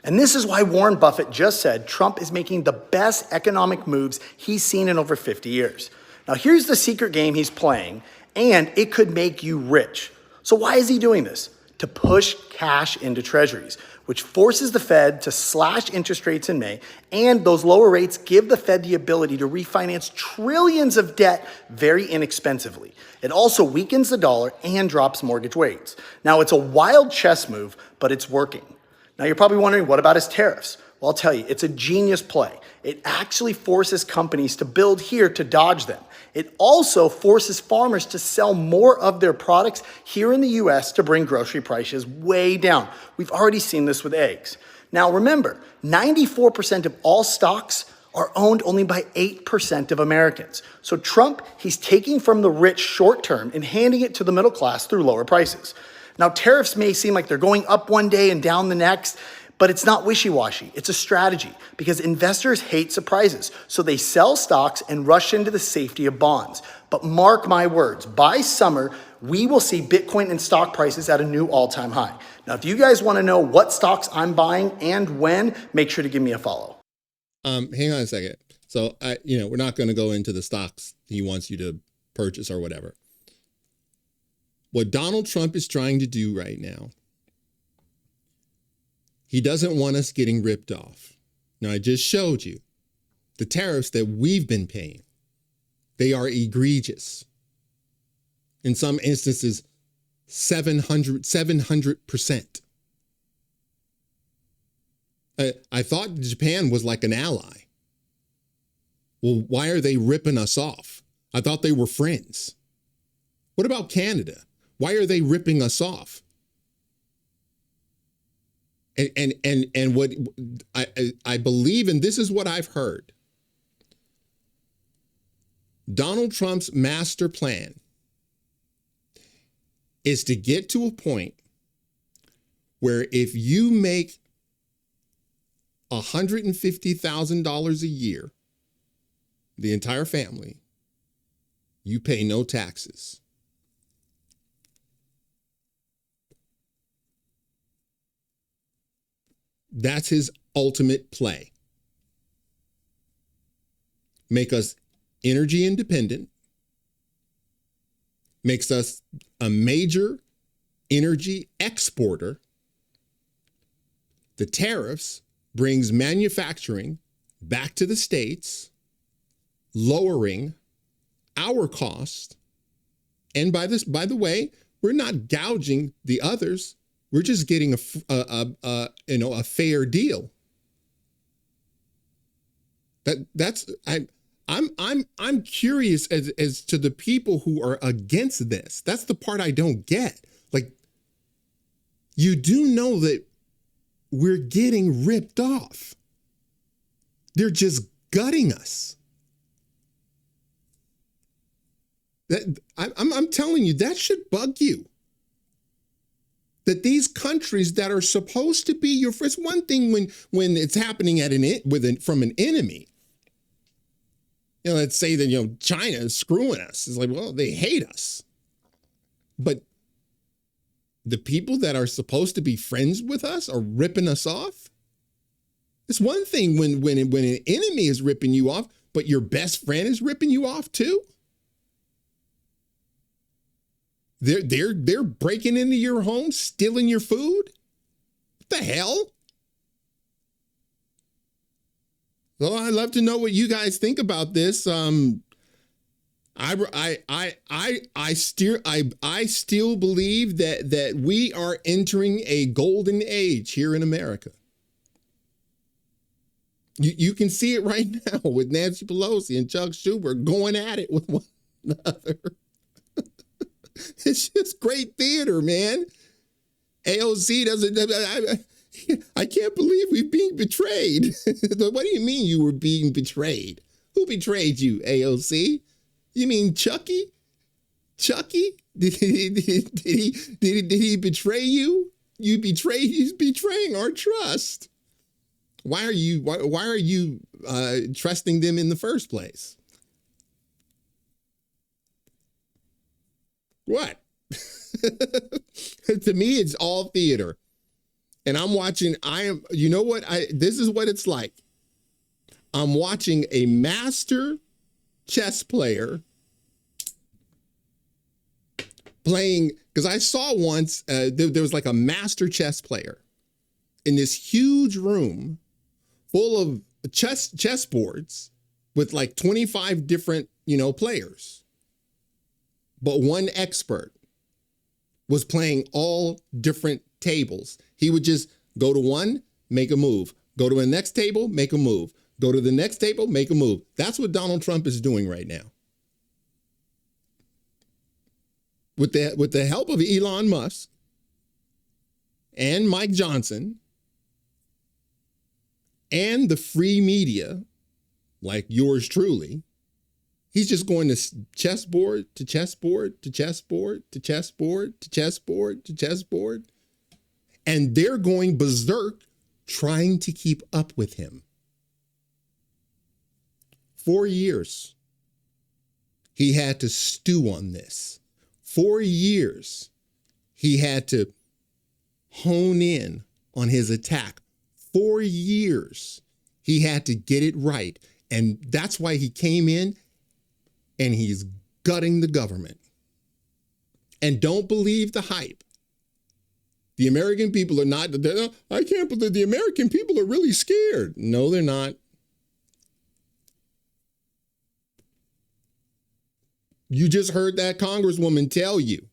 And this is why Warren Buffett just said Trump is making the best economic moves he's seen in over 50 years. Now, here's the secret game he's playing, and it could make you rich. So why is he doing this? To push cash into treasuries, which forces the Fed to slash interest rates in May, and those lower rates give the Fed the ability to refinance trillions of debt very inexpensively. It also weakens the dollar and drops mortgage rates. Now, it's a wild chess move, but it's working. Now, you're probably wondering, what about his tariffs? Well, I'll tell you, it's a genius play. It actually forces companies to build here to dodge them. It also forces farmers to sell more of their products here in the US to bring grocery prices way down. We've already seen this with eggs. Now remember, 94% of all stocks are owned only by 8% of Americans. So Trump, he's taking from the rich short term and handing it to the middle class through lower prices. Now tariffs may seem like they're going up one day and down the next, but it's not wishy-washy. It's a strategy because investors hate surprises. So they sell stocks and rush into the safety of bonds. But mark my words, by summer, we will see Bitcoin and stock prices at a new all-time high. Now, if you guys want to know what stocks I'm buying and when, make sure to give me a follow. Hang on a second. So, we're not going to go into the stocks he wants you to purchase or whatever. What Donald Trump is trying to do right now, he doesn't want us getting ripped off. Now, I just showed you the tariffs that we've been paying. They are egregious. In some instances, 700%. I thought Japan was like an ally. Well, why are they ripping us off? I thought they were friends. What about Canada? Why are they ripping us off? And what I believe, and this is what I've heard, Donald Trump's master plan is to get to a point where if you make $150,000 a year, the entire family, you pay no taxes. That's his ultimate play. Make us energy independent, makes us a major energy exporter. The tariffs brings manufacturing back to the States, lowering our cost. And by the way, we're not gouging the others. We're just getting a fair deal. I'm curious as to the people who are against this. That's the part I don't get. Like, you do know that we're getting ripped off. They're just gutting us. I'm telling you, that should bug you. That these countries that are supposed to be your friends, one thing when it's happening from an enemy. You know, let's say that, China is screwing us. It's like, well, they hate us. But the people that are supposed to be friends with us are ripping us off. It's one thing when an enemy is ripping you off, but your best friend is ripping you off too. They're breaking into your home, stealing your food. What the hell? So I'd love to know what you guys think about this. I still believe that we are entering a golden age here in America. You can see it right now with Nancy Pelosi and Chuck Schumer going at it with one another. It's just great theater, man. AOC doesn't. I can't believe we're being betrayed. What do you mean you were being betrayed? Who betrayed you, AOC? You mean Chucky? Chucky? Did he betray you? He's betraying our trust. Why are you trusting them in the first place? What? To me, it's all theater. And I'm watching, this is what it's like. I'm watching a master chess player playing, because I saw once, there was like a master chess player in this huge room full of chess boards with like 25 different, players. But one expert was playing all different tables. He would just go to one, make a move. Go to the next table, make a move. Go to the next table, make a move. That's what Donald Trump is doing right now. With the help of Elon Musk and Mike Johnson and the free media, like yours truly, he's just going to chessboard to chessboard to chessboard to chessboard to chessboard to chessboard. And they're going berserk trying to keep up with him. 4 years he had to stew on this. 4 years he had to hone in on his attack. 4 years he had to get it right. And that's why he came in and he's gutting the government. And don't believe the hype. The American people are not, I can't believe the American people are really scared. No, they're not. You just heard that Congresswoman tell you.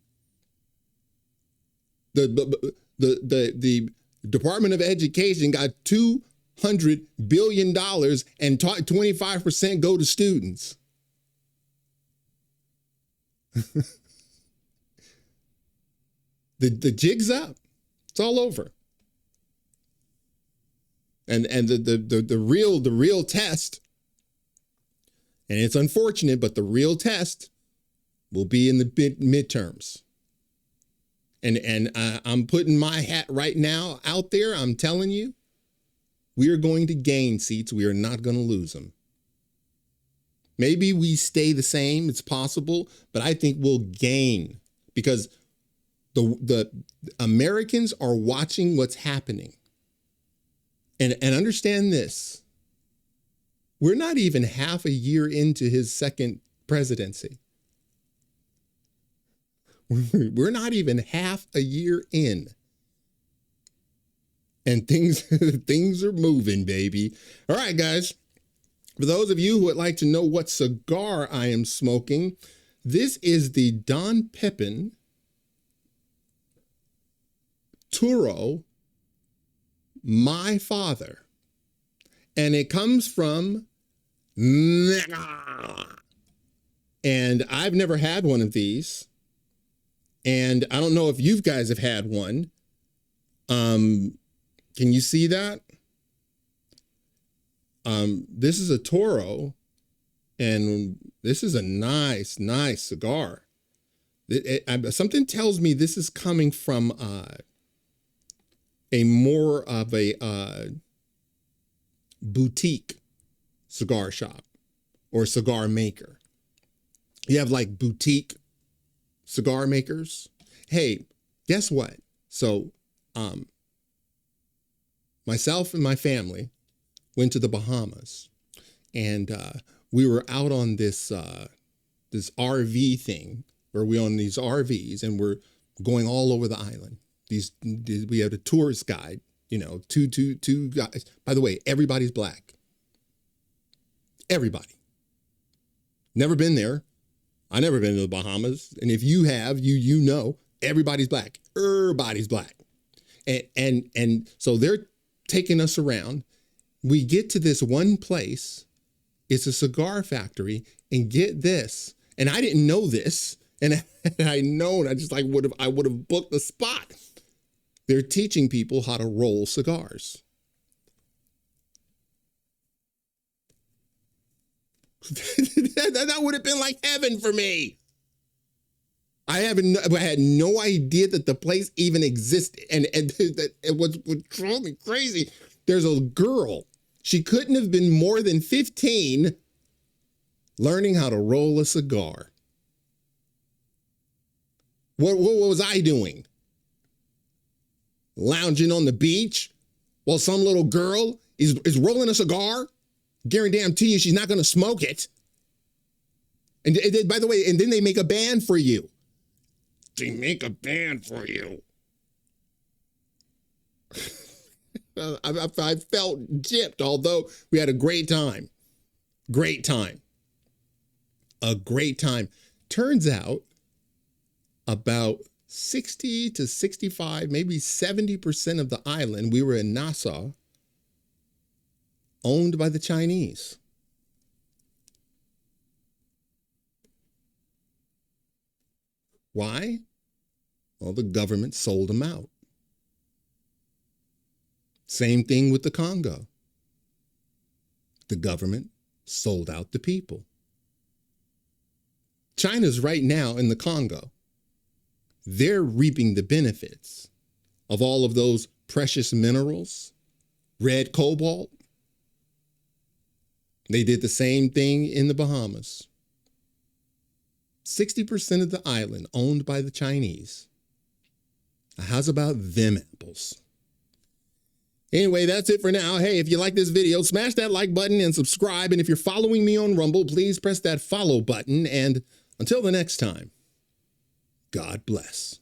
The Department of Education got $200 billion and 25% go to students. The jig's up. It's all over. And the real test, and it's unfortunate, but the real test will be in the midterms. And I'm putting my hat right now out there. I'm telling you, we are going to gain seats. We are not going to lose them. Maybe we stay the same. It's possible, but I think we'll gain because the Americans are watching what's happening. And understand this. We're not even half a year into his second presidency. We're not even half a year in. And things are moving, baby. All right, guys. For those of you who would like to know what cigar I am smoking, this is the Don Pepin Turo My Father. And it comes from, and I've never had one of these. And I don't know if you guys have had one. Can you see that? This is a Toro, and this is a nice cigar. Something tells me this is coming from a more of a boutique cigar shop or cigar maker. You have like boutique cigar makers. Hey, guess what? So, myself and my family went to the Bahamas, and we were out on this this RV thing where we own these RVs, and we're going all over the island. We had a tourist guide, you know, two guys. By the way, everybody's black. Everybody. Never been there. I never been to the Bahamas, and if you have, you know, everybody's black. Everybody's black, and so they're taking us around. We get to this one place. It's a cigar factory, and get this. And I didn't know this, and I known I just like I would have booked the spot. They're teaching people how to roll cigars. That would have been like heaven for me. I had no idea that the place even existed, and it was what drove me crazy. There's a girl. She couldn't have been more than 15, learning how to roll a cigar. What was I doing? Lounging on the beach while some little girl is rolling a cigar? Guarantee you she's not going to smoke it. And by the way, and then they make a band for you. They make a band for you. I felt gypped, although we had a great time. Great time. A great time. Turns out about 60 to 65, maybe 70% of the island, we were in Nassau, owned by the Chinese. Why? Well, the government sold them out. Same thing with the Congo. The government sold out the people. China's right now in the Congo. They're reaping the benefits of all of those precious minerals, red cobalt. They did the same thing in the Bahamas. 60% of the island owned by the Chinese. How's about them apples? Anyway, that's it for now. Hey, if you like this video, smash that like button and subscribe. And if you're following me on Rumble, please press that follow button. And until the next time, God bless.